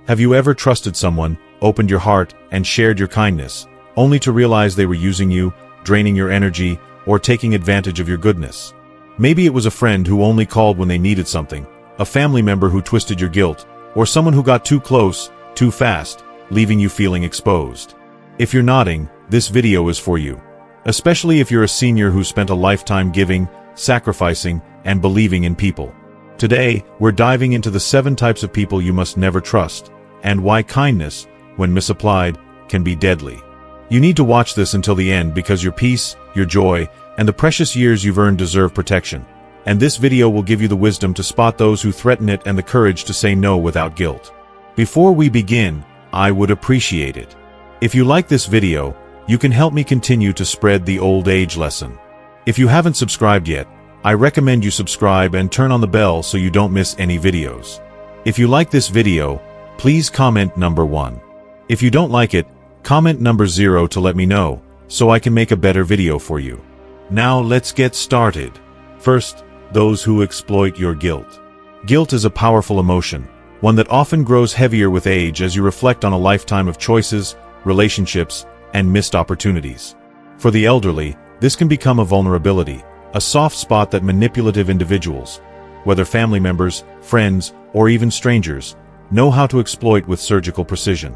Have you ever trusted someone, opened your heart, and shared your kindness, only to realize they were using you, draining your energy, or taking advantage of your goodness? Maybe it was a friend who only called when they needed something, a family member who twisted your guilt, or someone who got too close, too fast, leaving you feeling exposed. If you're nodding, this video is for you. Especially if you're a senior who spent a lifetime giving, sacrificing, and believing in people. Today, we're diving into the 7 types of people you must never trust, and why kindness, when misapplied, can be deadly. You need to watch this until the end because your peace, your joy, and the precious years you've earned deserve protection. And this video will give you the wisdom to spot those who threaten it and the courage to say no without guilt. Before we begin, I would appreciate it if you like this video, you can help me continue to spread the old age lesson. If you haven't subscribed yet, I recommend you subscribe and turn on the bell so you don't miss any videos. If you like this video, please comment number 1. If you don't like it, comment number 0 to let me know, so I can make a better video for you. Now let's get started. First, those who exploit your guilt. Guilt is a powerful emotion, one that often grows heavier with age as you reflect on a lifetime of choices, relationships, and missed opportunities. For the elderly, this can become a vulnerability, a soft spot that manipulative individuals, whether family members, friends, or even strangers, know how to exploit with surgical precision.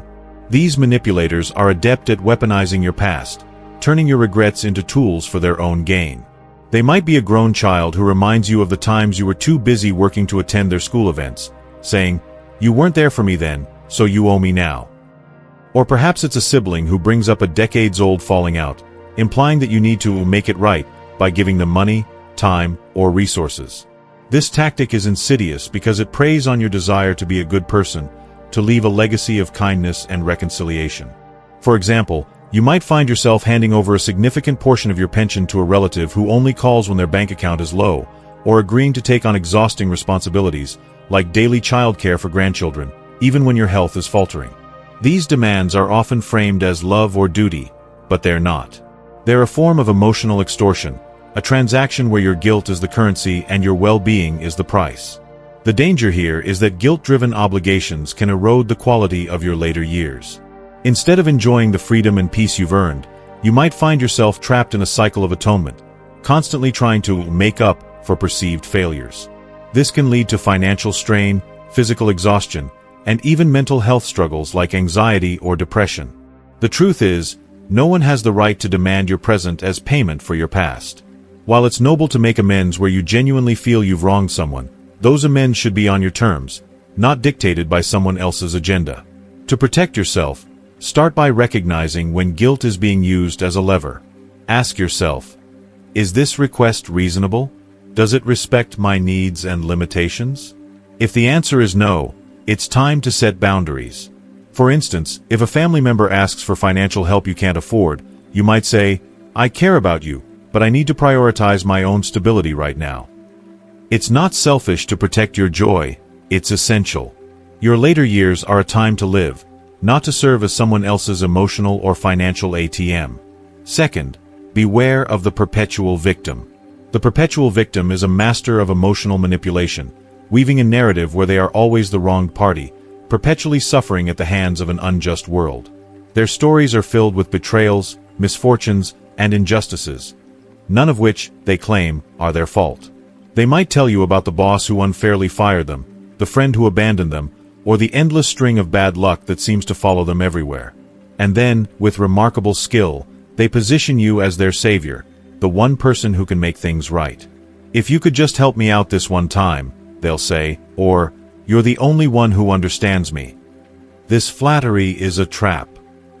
These manipulators are adept at weaponizing your past, turning your regrets into tools for their own gain. They might be a grown child who reminds you of the times you were too busy working to attend their school events, saying, "You weren't there for me then, so you owe me now." Or perhaps it's a sibling who brings up a decades-old falling out, implying that you need to make it right by giving them money, time, or resources. This tactic is insidious because it preys on your desire to be a good person, to leave a legacy of kindness and reconciliation. For example, you might find yourself handing over a significant portion of your pension to a relative who only calls when their bank account is low, or agreeing to take on exhausting responsibilities, like daily childcare for grandchildren, even when your health is faltering. These demands are often framed as love or duty, but they're not. They're a form of emotional extortion, a transaction where your guilt is the currency and your well-being is the price. The danger here is that guilt-driven obligations can erode the quality of your later years. Instead of enjoying the freedom and peace you've earned, you might find yourself trapped in a cycle of atonement, constantly trying to make up for perceived failures. This can lead to financial strain, physical exhaustion, and even mental health struggles like anxiety or depression. The truth is, no one has the right to demand your present as payment for your past. While it's noble to make amends where you genuinely feel you've wronged someone, those amends should be on your terms, not dictated by someone else's agenda. To protect yourself, start by recognizing when guilt is being used as a lever. Ask yourself, is this request reasonable? Does it respect my needs and limitations? If the answer is no, it's time to set boundaries. For instance, if a family member asks for financial help you can't afford, you might say, "I care about you, but I need to prioritize my own stability right now." It's not selfish to protect your joy, it's essential. Your later years are a time to live, not to serve as someone else's emotional or financial ATM. Second, beware of the perpetual victim. The perpetual victim is a master of emotional manipulation, weaving a narrative where they are always the wronged party, perpetually suffering at the hands of an unjust world. Their stories are filled with betrayals, misfortunes, and injustices, none of which, they claim, are their fault. They might tell you about the boss who unfairly fired them, the friend who abandoned them, or the endless string of bad luck that seems to follow them everywhere. And then, with remarkable skill, they position you as their savior, the one person who can make things right. "If you could just help me out this one time," they'll say, or, "You're the only one who understands me." This flattery is a trap.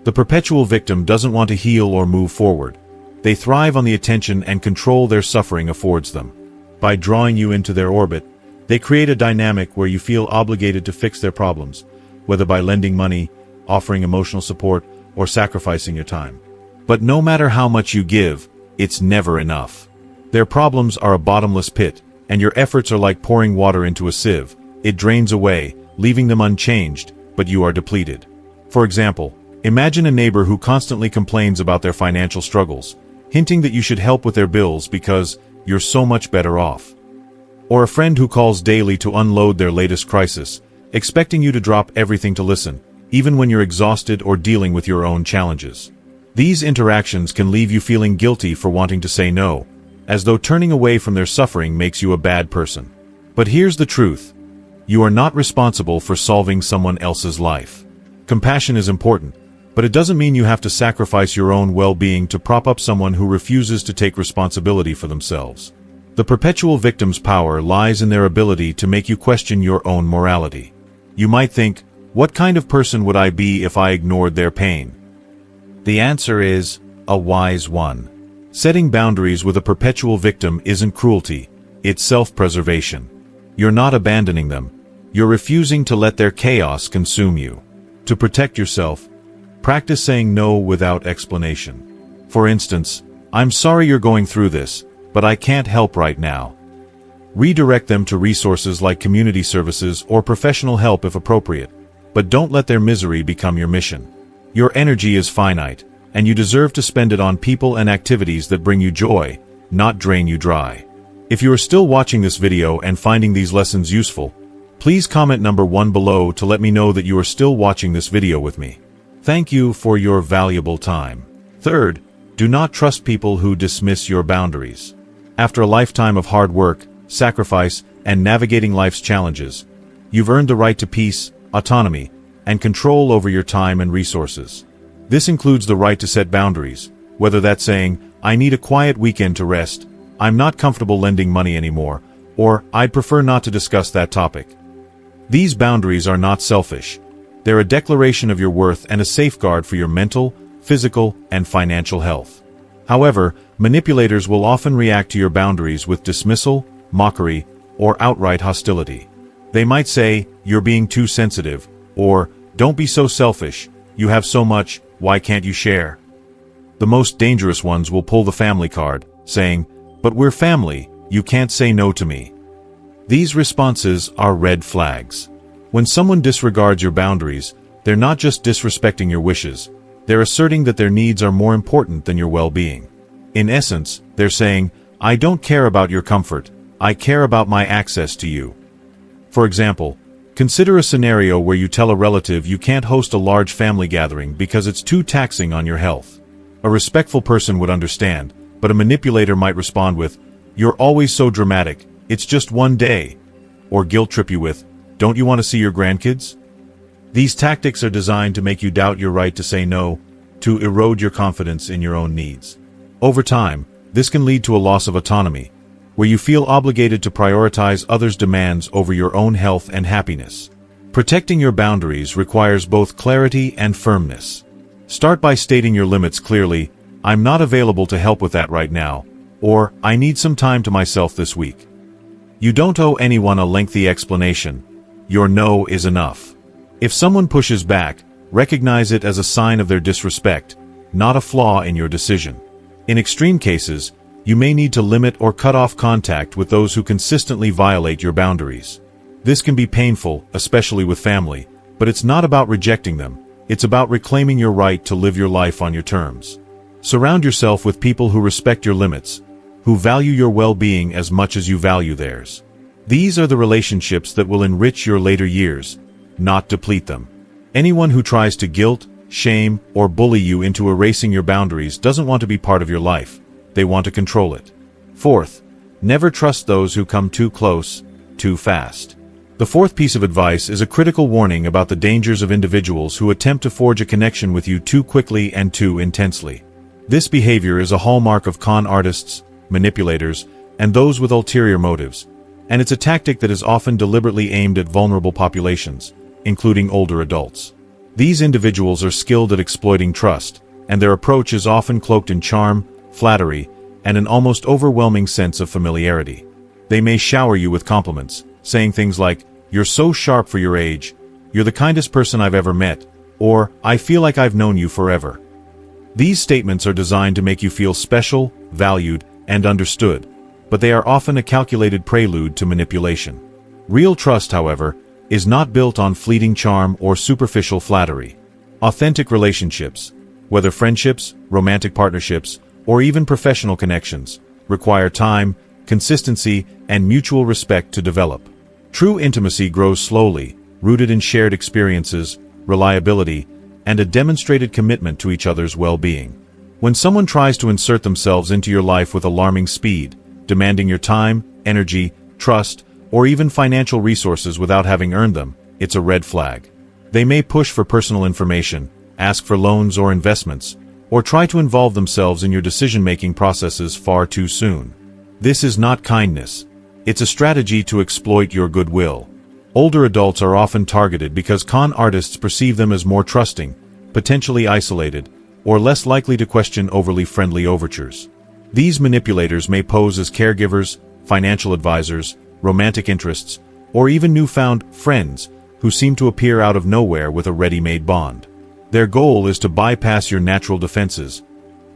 The perpetual victim doesn't want to heal or move forward. They thrive on the attention and control their suffering affords them. By drawing you into their orbit, they create a dynamic where you feel obligated to fix their problems, whether by lending money, offering emotional support, or sacrificing your time. But no matter how much you give, it's never enough. Their problems are a bottomless pit, and your efforts are like pouring water into a sieve. It drains away, leaving them unchanged, but you are depleted. For example, imagine a neighbor who constantly complains about their financial struggles, hinting that you should help with their bills because you're so much better off. Or a friend who calls daily to unload their latest crisis, expecting you to drop everything to listen, even when you're exhausted or dealing with your own challenges. These interactions can leave you feeling guilty for wanting to say no, as though turning away from their suffering makes you a bad person. But here's the truth. You are not responsible for solving someone else's life. Compassion is important, but it doesn't mean you have to sacrifice your own well-being to prop up someone who refuses to take responsibility for themselves. The perpetual victim's power lies in their ability to make you question your own morality. You might think, what kind of person would I be if I ignored their pain? The answer is a wise one. Setting boundaries with a perpetual victim isn't cruelty, it's self-preservation. You're not abandoning them. You're refusing to let their chaos consume you. To protect yourself, practice saying no without explanation. For instance, I'm sorry you're going through this, but I can't help right now. Redirect them to resources like community services or professional help if appropriate, but don't let their misery become your mission. Your energy is finite, and you deserve to spend it on people and activities that bring you joy, not drain you dry. If you are still watching this video and finding these lessons useful, please comment number 1 below to let me know that you are still watching this video with me. Thank you for your valuable time. Third, do not trust people who dismiss your boundaries. After a lifetime of hard work, sacrifice, and navigating life's challenges, you've earned the right to peace, autonomy, and control over your time and resources. This includes the right to set boundaries, whether that's saying, I need a quiet weekend to rest, I'm not comfortable lending money anymore, or I'd prefer not to discuss that topic. These boundaries are not selfish. They're a declaration of your worth and a safeguard for your mental, physical, and financial health. However, manipulators will often react to your boundaries with dismissal, mockery, or outright hostility. They might say, you're being too sensitive, or, don't be so selfish, you have so much, why can't you share? The most dangerous ones will pull the family card, saying, but we're family, you can't say no to me. These responses are red flags. When someone disregards your boundaries, they're not just disrespecting your wishes, they're asserting that their needs are more important than your well-being. In essence, they're saying, I don't care about your comfort, I care about my access to you. For example, consider a scenario where you tell a relative you can't host a large family gathering because it's too taxing on your health. A respectful person would understand, but a manipulator might respond with, you're always so dramatic, it's just one day. Or guilt trip you with, don't you want to see your grandkids? These tactics are designed to make you doubt your right to say no, to erode your confidence in your own needs. Over time, this can lead to a loss of autonomy, where you feel obligated to prioritize others' demands over your own health and happiness. Protecting your boundaries requires both clarity and firmness. Start by stating your limits clearly, I'm not available to help with that right now, or I need some time to myself this week. You don't owe anyone a lengthy explanation. Your no is enough. If someone pushes back, recognize it as a sign of their disrespect, not a flaw in your decision. In extreme cases, you may need to limit or cut off contact with those who consistently violate your boundaries. This can be painful, especially with family, but it's not about rejecting them, it's about reclaiming your right to live your life on your terms. Surround yourself with people who respect your limits, who value your well-being as much as you value theirs. These are the relationships that will enrich your later years, not deplete them. Anyone who tries to guilt, shame, or bully you into erasing your boundaries doesn't want to be part of your life. They want to control it. Fourth, never trust those who come too close, too fast. The fourth piece of advice is a critical warning about the dangers of individuals who attempt to forge a connection with you too quickly and too intensely. This behavior is a hallmark of con artists, manipulators, and those with ulterior motives, and it's a tactic that is often deliberately aimed at vulnerable populations, including older adults. These individuals are skilled at exploiting trust, and their approach is often cloaked in charm, flattery, and an almost overwhelming sense of familiarity. They may shower you with compliments, saying things like, you're so sharp for your age, you're the kindest person I've ever met, or I feel like I've known you forever. These statements are designed to make you feel special, valued, and understood, but they are often a calculated prelude to manipulation. Real trust, however, is not built on fleeting charm or superficial flattery. Authentic relationships, whether friendships, romantic partnerships, or even professional connections, require time, consistency, and mutual respect to develop. True intimacy grows slowly, rooted in shared experiences, reliability, and a demonstrated commitment to each other's well-being. When someone tries to insert themselves into your life with alarming speed, demanding your time, energy, trust, or even financial resources without having earned them, it's a red flag. They may push for personal information, ask for loans or investments, or try to involve themselves in your decision-making processes far too soon. This is not kindness. It's a strategy to exploit your goodwill. Older adults are often targeted because con artists perceive them as more trusting, potentially isolated, or less likely to question overly friendly overtures. These manipulators may pose as caregivers, financial advisors, romantic interests, or even newfound friends who seem to appear out of nowhere with a ready-made bond. Their goal is to bypass your natural defenses,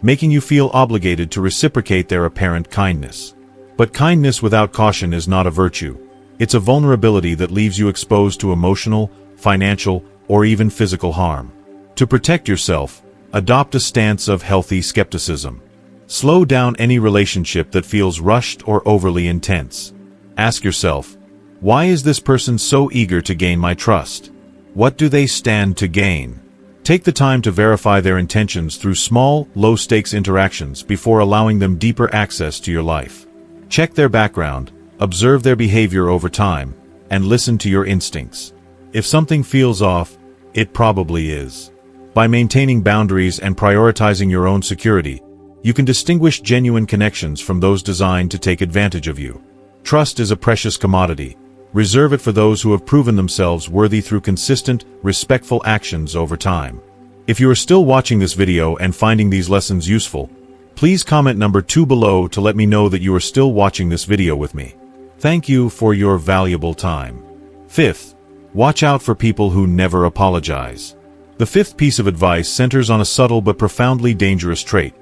making you feel obligated to reciprocate their apparent kindness. But kindness without caution is not a virtue. It's a vulnerability that leaves you exposed to emotional, financial, or even physical harm. To protect yourself, adopt a stance of healthy skepticism. Slow down any relationship that feels rushed or overly intense. Ask yourself, why is this person so eager to gain my trust? What do they stand to gain? Take the time to verify their intentions through small, low-stakes interactions before allowing them deeper access to your life. Check their background, observe their behavior over time, and listen to your instincts. If something feels off, it probably is. By maintaining boundaries and prioritizing your own security, you can distinguish genuine connections from those designed to take advantage of you. Trust is a precious commodity. Reserve it for those who have proven themselves worthy through consistent, respectful actions over time. If you are still watching this video and finding these lessons useful, please comment number 2 below to let me know that you are still watching this video with me. Thank you for your valuable time. Fifth, watch out for people who never apologize. The fifth piece of advice centers on a subtle but profoundly dangerous trait: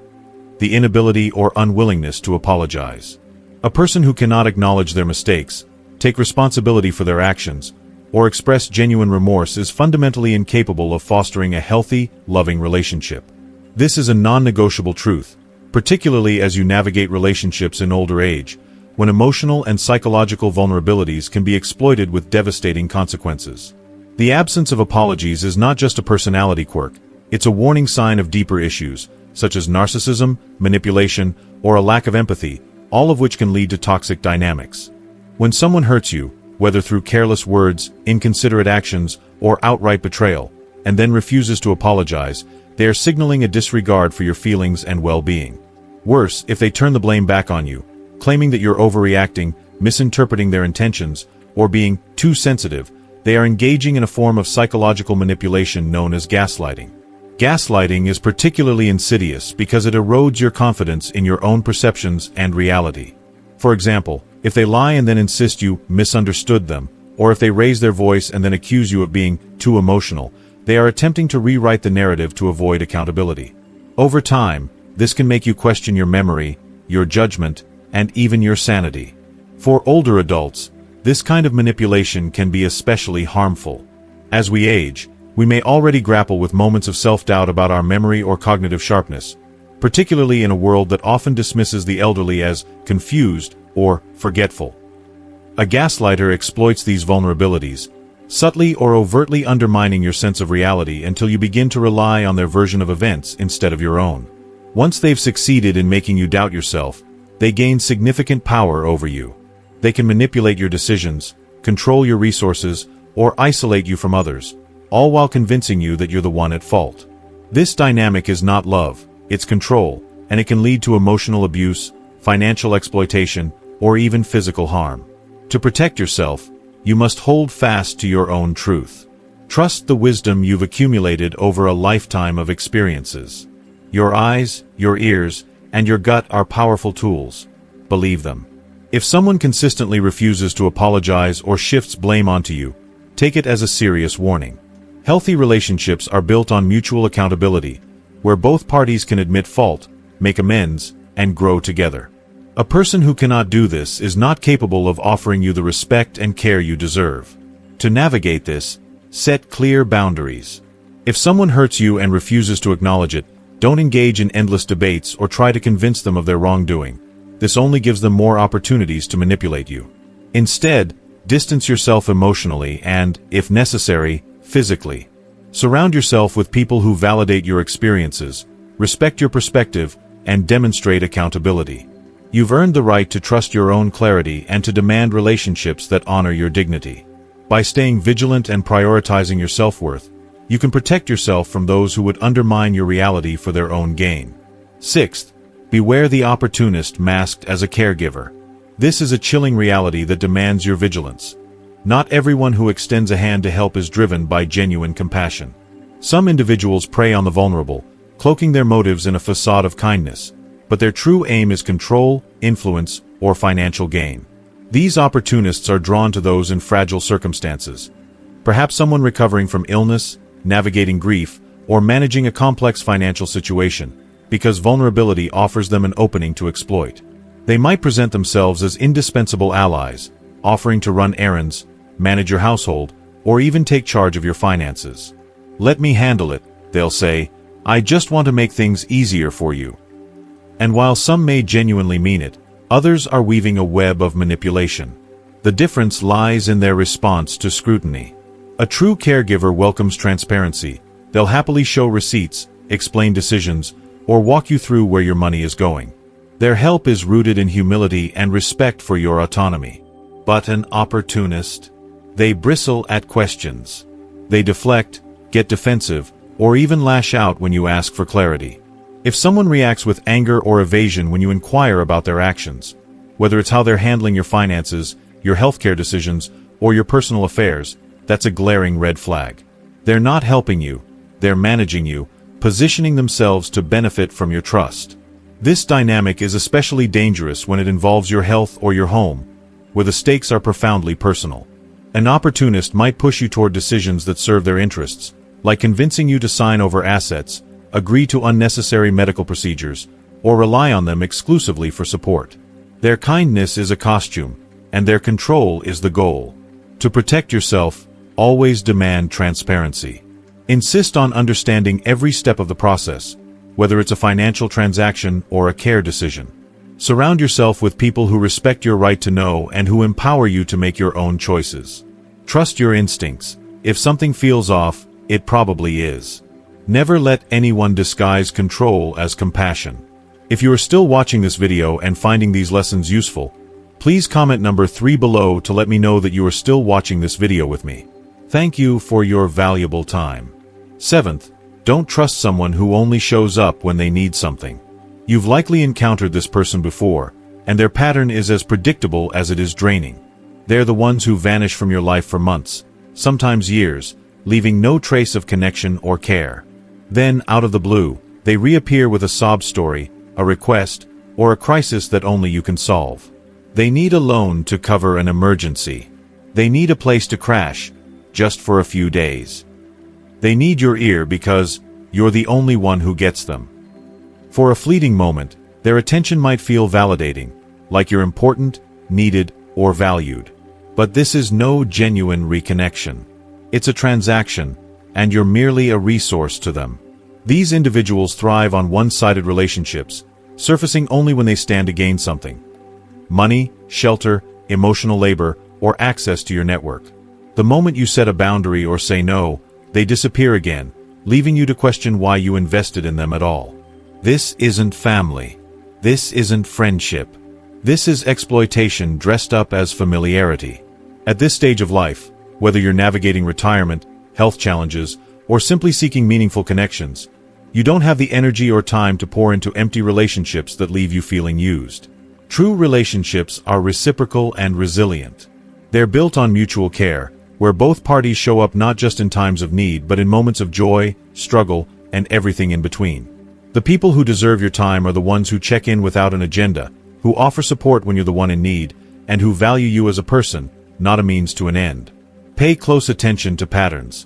the inability or unwillingness to apologize. A person who cannot acknowledge their mistakes, take responsibility for their actions, or express genuine remorse is fundamentally incapable of fostering a healthy, loving relationship. This is a non-negotiable truth, particularly as you navigate relationships in older age, when emotional and psychological vulnerabilities can be exploited with devastating consequences. The absence of apologies is not just a personality quirk, it's a warning sign of deeper issues, such as narcissism, manipulation, or a lack of empathy, all of which can lead to toxic dynamics. When someone hurts you, whether through careless words, inconsiderate actions, or outright betrayal, and then refuses to apologize, they are signaling a disregard for your feelings and well-being. Worse, if they turn the blame back on you, claiming that you're overreacting, misinterpreting their intentions, or being too sensitive, they are engaging in a form of psychological manipulation known as gaslighting. Gaslighting is particularly insidious because it erodes your confidence in your own perceptions and reality. For example, if they lie and then insist you misunderstood them, or if they raise their voice and then accuse you of being too emotional, they are attempting to rewrite the narrative to avoid accountability. Over time, this can make you question your memory, your judgment, and even your sanity. For older adults, this kind of manipulation can be especially harmful. As we age, we may already grapple with moments of self-doubt about our memory or cognitive sharpness, particularly in a world that often dismisses the elderly as confused or forgetful. A gaslighter exploits these vulnerabilities, subtly or overtly undermining your sense of reality until you begin to rely on their version of events instead of your own. Once they've succeeded in making you doubt yourself, they gain significant power over you. They can manipulate your decisions, control your resources, or isolate you from others, all while convincing you that you're the one at fault. This dynamic is not love, it's control, and it can lead to emotional abuse, financial exploitation, or even physical harm. To protect yourself, you must hold fast to your own truth. Trust the wisdom you've accumulated over a lifetime of experiences. Your eyes, your ears, and your gut are powerful tools. Believe them. If someone consistently refuses to apologize or shifts blame onto you, take it as a serious warning. Healthy relationships are built on mutual accountability, where both parties can admit fault, make amends, and grow together. A person who cannot do this is not capable of offering you the respect and care you deserve. To navigate this, set clear boundaries. If someone hurts you and refuses to acknowledge it, don't engage in endless debates or try to convince them of their wrongdoing. This only gives them more opportunities to manipulate you. Instead, Distance yourself emotionally and, if necessary, physically. Surround yourself with people who validate your experiences, respect your perspective, and demonstrate accountability. You've earned the right to trust your own clarity and to demand relationships that honor your dignity. By staying vigilant and prioritizing your self-worth, you can protect yourself from those who would undermine your reality for their own gain. Sixth, beware the opportunist masked as a caregiver. This is a chilling reality that demands your vigilance. Not everyone who extends a hand to help is driven by genuine compassion. Some individuals prey on the vulnerable, cloaking their motives in a facade of kindness, but their true aim is control, influence, or financial gain. These opportunists are drawn to those in fragile circumstances. Perhaps someone recovering from illness, navigating grief, or managing a complex financial situation, because vulnerability offers them an opening to exploit. They might present themselves as indispensable allies, offering to run errands, manage your household, or even take charge of your finances. "Let me handle it," they'll say. "I just want to make things easier for you." And while some may genuinely mean it, others are weaving a web of manipulation. The difference lies in their response to scrutiny. A true caregiver welcomes transparency. They'll happily show receipts, explain decisions, or walk you through where your money is going. Their help is rooted in humility and respect for your autonomy. But an opportunist? They bristle at questions. They deflect, get defensive, or even lash out when you ask for clarity. If someone reacts with anger or evasion when you inquire about their actions, whether it's how they're handling your finances, your healthcare decisions, or your personal affairs, that's a glaring red flag. They're not helping you, they're managing you, positioning themselves to benefit from your trust. This dynamic is especially dangerous when it involves your health or your home, where the stakes are profoundly personal. An opportunist might push you toward decisions that serve their interests, like convincing you to sign over assets, agree to unnecessary medical procedures, or rely on them exclusively for support. Their kindness is a costume, and their control is the goal. To protect yourself, always demand transparency. Insist on understanding every step of the process, whether it's a financial transaction or a care decision. Surround yourself with people who respect your right to know and who empower you to make your own choices. Trust your instincts. If something feels off, it probably is. Never let anyone disguise control as compassion. If you are still watching this video and finding these lessons useful, please comment number 3 below to let me know that you are still watching this video with me. Thank you for your valuable time. 7th, don't trust someone who only shows up when they need something. You've likely encountered this person before, and their pattern is as predictable as it is draining. They're the ones who vanish from your life for months, sometimes years, leaving no trace of connection or care. Then, out of the blue, they reappear with a sob story, a request, or a crisis that only you can solve. They need a loan to cover an emergency. They need a place to crash, just for a few days. They need your ear because you're the only one who gets them. For a fleeting moment, their attention might feel validating, like you're important, needed, or valued. But this is no genuine reconnection. It's a transaction, and you're merely a resource to them. These individuals thrive on one-sided relationships, surfacing only when they stand to gain something. Money, shelter, emotional labor, or access to your network. The moment you set a boundary or say no, they disappear again, leaving you to question why you invested in them at all. This isn't family. This isn't friendship. This is exploitation dressed up as familiarity. At this stage of life, whether you're navigating retirement, health challenges, or simply seeking meaningful connections, you don't have the energy or time to pour into empty relationships that leave you feeling used. True relationships are reciprocal and resilient. They're built on mutual care, where both parties show up not just in times of need but in moments of joy, struggle, and everything in between. The people who deserve your time are the ones who check in without an agenda, who offer support when you're the one in need, and who value you as a person, not a means to an end. Pay close attention to patterns.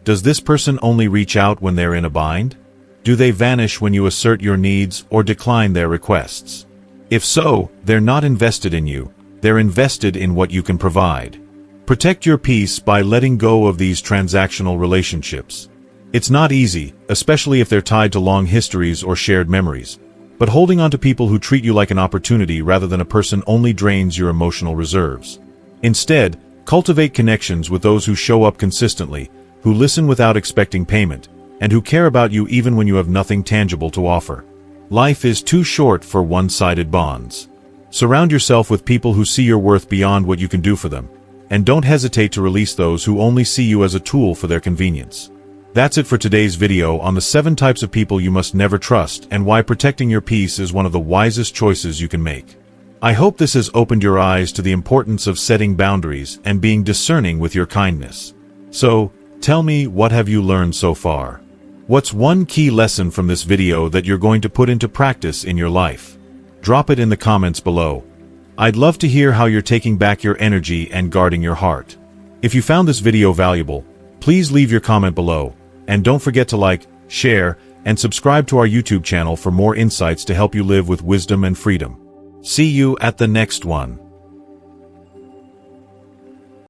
Does this person only reach out when they're in a bind? Do they vanish when you assert your needs or decline their requests? If so, they're not invested in you, they're invested in what you can provide. Protect your peace by letting go of these transactional relationships. It's not easy, especially if they're tied to long histories or shared memories. But holding on to people who treat you like an opportunity rather than a person only drains your emotional reserves. Instead, Cultivate connections with those who show up consistently, who listen without expecting payment, and who care about you even when you have nothing tangible to offer. Life is too short for one-sided bonds. Surround yourself with people who see your worth beyond what you can do for them, and don't hesitate to release those who only see you as a tool for their convenience. That's it for today's video on the 7 types of people you must never trust and why protecting your peace is one of the wisest choices you can make. I hope this has opened your eyes to the importance of setting boundaries and being discerning with your kindness. So, tell me, what have you learned so far? What's one key lesson from this video that you're going to put into practice in your life? Drop it in the comments below. I'd love to hear how you're taking back your energy and guarding your heart. If you found this video valuable, please leave your comment below. And don't forget to like, share, and subscribe to our YouTube channel for more insights to help you live with wisdom and freedom. See you at the next one.